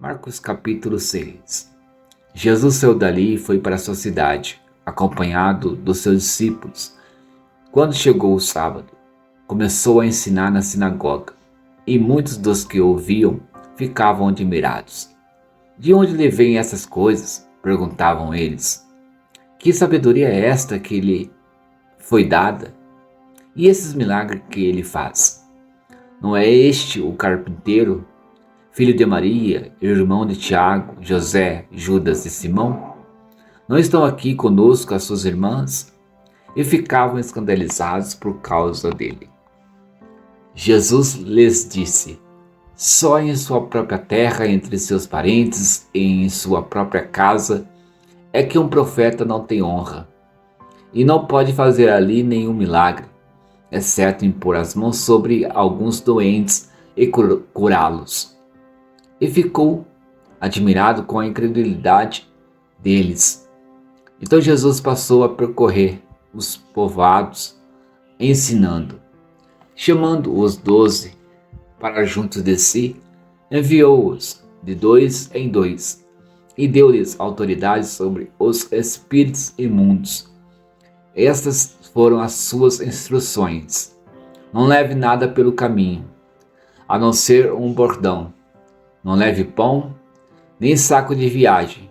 Marcos capítulo 6. Jesus saiu dali e foi para sua cidade, acompanhado dos seus discípulos. Quando chegou o sábado, começou a ensinar na sinagoga, e muitos dos que ouviam ficavam admirados. De onde lhe vêm essas coisas? Perguntavam eles. Que sabedoria é esta que lhe foi dada? E esses milagres que ele faz? Não é este o carpinteiro, filho de Maria, irmão de Tiago, José, Judas e Simão? Não estão aqui conosco as suas irmãs? E ficavam escandalizados por causa dele. Jesus lhes disse: só em sua própria terra, entre seus parentes e em sua própria casa, é que um profeta não tem honra. E não pode fazer ali nenhum milagre, exceto impor as mãos sobre alguns doentes e curá-los. E ficou admirado com a incredulidade deles. Então Jesus passou a percorrer os povoados, ensinando. Chamando os 12 para junto de si, enviou-os de 2 em 2 e deu-lhes autoridade sobre os espíritos imundos. Estas foram as suas instruções. Não leve nada pelo caminho, a não ser um bordão. Não leve pão, nem saco de viagem,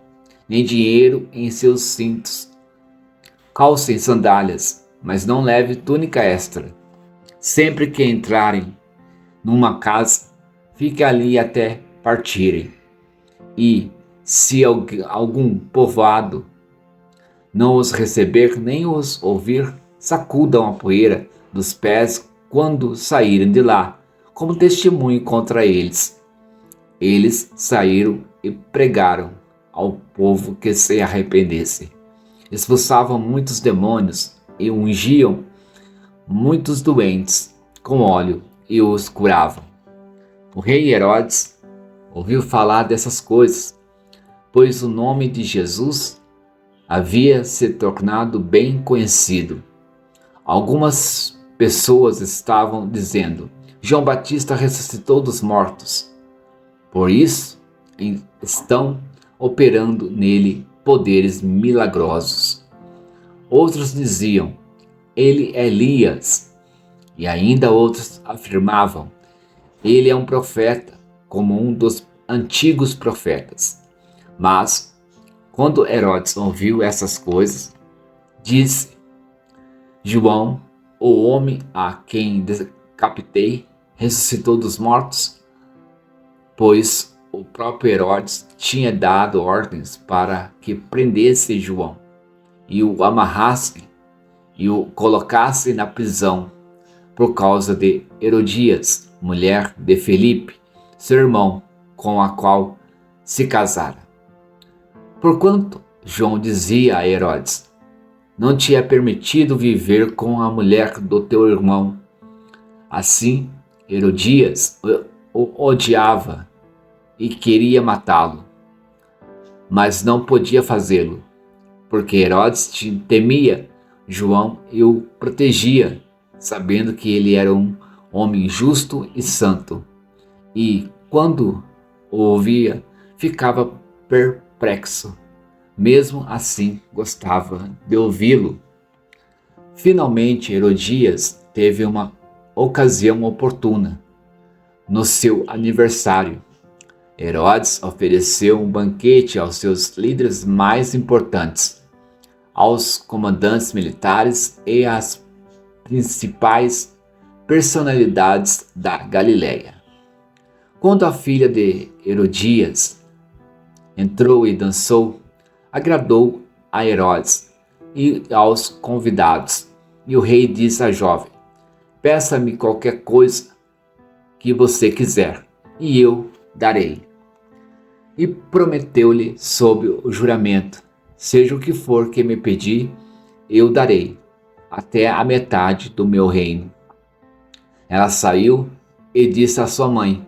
nem dinheiro em seus cintos. Calcem sandálias, mas não leve túnica extra. Sempre que entrarem numa casa, fique ali até partirem. E, se algum povoado não os receber nem os ouvir, sacudam a poeira dos pés quando saírem de lá, como testemunho contra eles. Eles saíram e pregaram ao povo que se arrependesse. Expulsavam muitos demônios e ungiam muitos doentes com óleo e os curavam. O rei Herodes ouviu falar dessas coisas, pois o nome de Jesus havia se tornado bem conhecido. Algumas pessoas estavam dizendo: João Batista ressuscitou dos mortos. Por isso, estão operando nele poderes milagrosos. Outros diziam: ele é Elias. E ainda outros afirmavam: ele é um profeta, como um dos antigos profetas. Mas, quando Herodes ouviu essas coisas, disse: João, o homem a quem decapitei, ressuscitou dos mortos? Pois o próprio Herodes tinha dado ordens para que prendesse João e o amarrasse e o colocasse na prisão por causa de Herodias, mulher de Felipe, seu irmão, com a qual se casara. Porquanto João dizia a Herodes: não te é permitido viver com a mulher do teu irmão. Assim, Herodias o odiava e queria matá-lo, mas não podia fazê-lo, porque Herodes temia João e o protegia, sabendo que ele era um homem justo e santo. E, quando o ouvia, ficava perplexo. Mesmo assim, gostava de ouvi-lo. Finalmente, Herodias teve uma ocasião oportuna. No seu aniversário, Herodes ofereceu um banquete aos seus líderes mais importantes, aos comandantes militares e às principais personalidades da Galileia. Quando a filha de Herodias entrou e dançou, agradou a Herodes e aos convidados. E o rei disse à jovem: peça-me qualquer coisa que você quiser, e eu darei. E prometeu-lhe sob o juramento: seja o que for que me pedir, eu darei, até a metade do meu reino. Ela saiu e disse à sua mãe: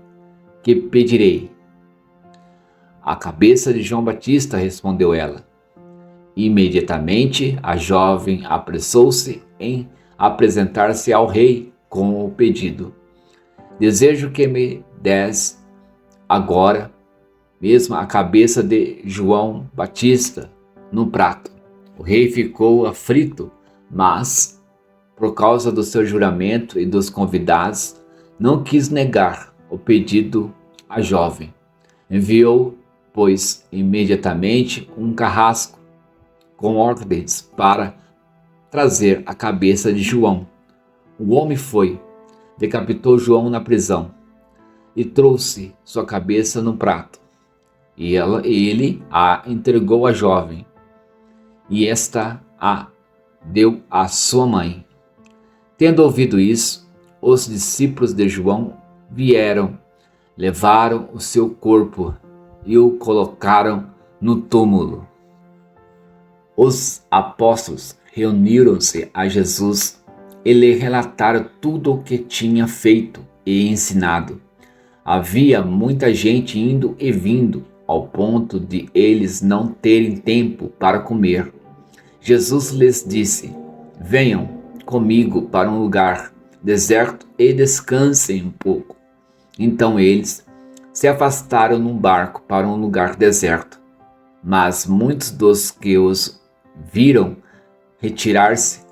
que pedirei? A cabeça de João Batista, respondeu ela. Imediatamente a jovem apressou-se em apresentar-se ao rei com o pedido: desejo que me des agora mesmo a cabeça de João Batista no prato. O rei ficou aflito, mas, por causa do seu juramento e dos convidados, não quis negar o pedido à jovem. Enviou, pois, imediatamente um carrasco com ordens para trazer a cabeça de João. O homem foi, decapitou João na prisão e trouxe sua cabeça no prato. E ele a entregou à jovem, e esta a deu à sua mãe. Tendo ouvido isso, os discípulos de João vieram, levaram o seu corpo e o colocaram no túmulo. Os apóstolos reuniram-se a Jesus e lhe relataram tudo o que tinha feito e ensinado. Havia muita gente indo e vindo, ao ponto de eles não terem tempo para comer. Jesus lhes disse: venham comigo para um lugar deserto e descansem um pouco. Então eles se afastaram num barco para um lugar deserto. Mas muitos dos que os viram retirar-se,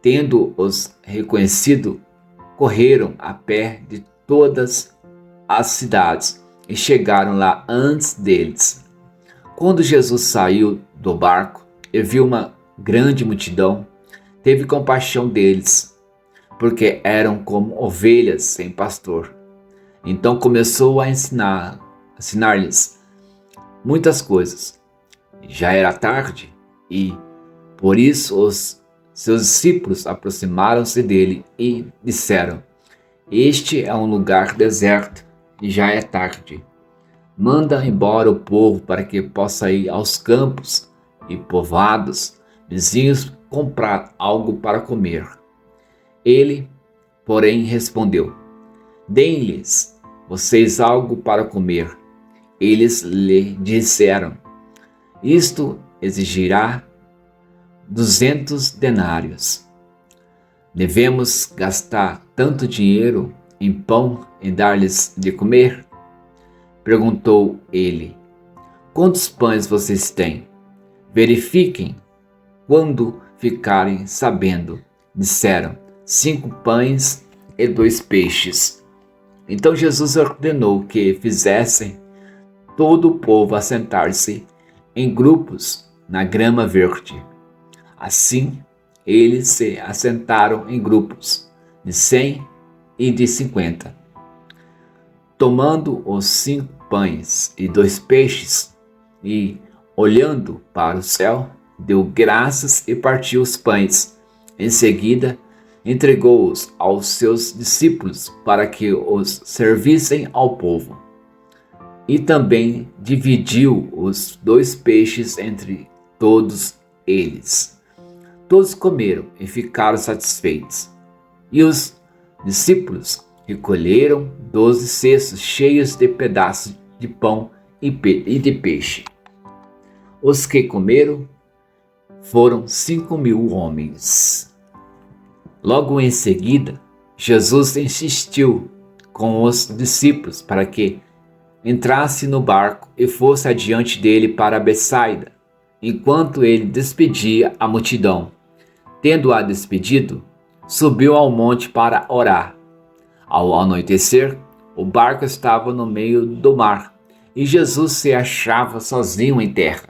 tendo-os reconhecido, correram a pé de todas as cidades e chegaram lá antes deles. Quando Jesus saiu do barco e viu uma grande multidão, teve compaixão deles, porque eram como ovelhas sem pastor. Então começou a ensinar-lhes muitas coisas. Já era tarde e, por isso, os seus discípulos aproximaram-se dele e disseram: este é um lugar deserto e já é tarde. Manda embora o povo para que possa ir aos campos e povoados vizinhos comprar algo para comer. Ele, porém, respondeu: deem-lhes vocês algo para comer. Eles lhe disseram: isto exigirá 200 denários. Devemos gastar tanto dinheiro em pão e dar-lhes de comer? Perguntou ele: quantos pães vocês têm? Verifiquem. Quando ficarem sabendo, disseram: 5 pães e 2 peixes. Então Jesus ordenou que fizessem todo o povo assentar-se em grupos na grama verde. Assim, eles se assentaram em grupos de 100 e de 50. Tomando os 5 pães e 2 peixes e, olhando para o céu, deu graças e partiu os pães. Em seguida, entregou-os aos seus discípulos para que os servissem ao povo. E também dividiu os 2 peixes entre todos eles. Todos comeram e ficaram satisfeitos. E os discípulos recolheram 12 cestos cheios de pedaços de pão e de peixe. Os que comeram foram 5.000 homens. Logo em seguida, Jesus insistiu com os discípulos para que entrasse no barco e fosse adiante dele para Betsaida, enquanto ele despedia a multidão. Tendo-a despedido, subiu ao monte para orar. Ao anoitecer, o barco estava no meio do mar e Jesus se achava sozinho em terra.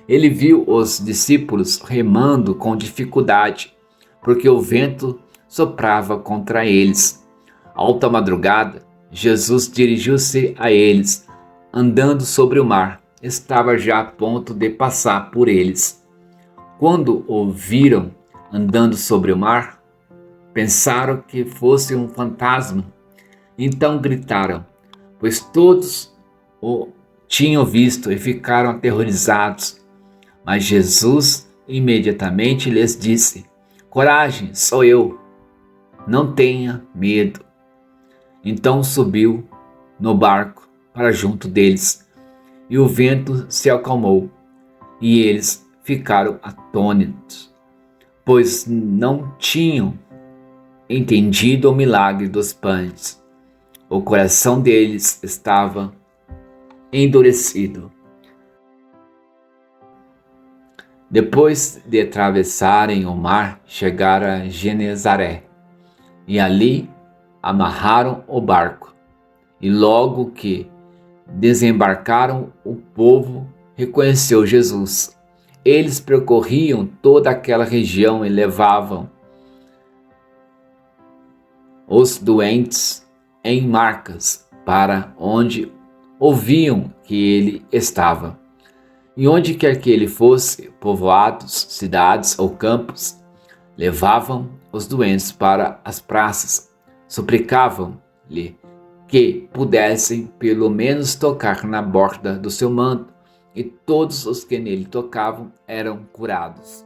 Ele viu os discípulos remando com dificuldade, porque o vento soprava contra eles. Alta madrugada, Jesus dirigiu-se a eles, andando sobre o mar. Estava já a ponto de passar por eles. Quando o viram andando sobre o mar, pensaram que fosse um fantasma. Então gritaram, pois todos o tinham visto e ficaram aterrorizados. Mas Jesus imediatamente lhes disse: coragem, sou eu, não tenha medo. Então subiu no barco para junto deles, e o vento se acalmou, e eles ficaram atônitos, pois não tinham entendido o milagre dos pães. O coração deles estava endurecido. Depois de atravessarem o mar, chegaram a Genezaré, e ali amarraram o barco. E logo que desembarcaram, o povo reconheceu Jesus. Eles percorriam toda aquela região e levavam os doentes em marcas para onde ouviam que ele estava. E onde quer que ele fosse, povoados, cidades ou campos, levavam os doentes para as praças, suplicavam-lhe que pudessem pelo menos tocar na borda do seu manto, e todos os que nele tocavam eram curados.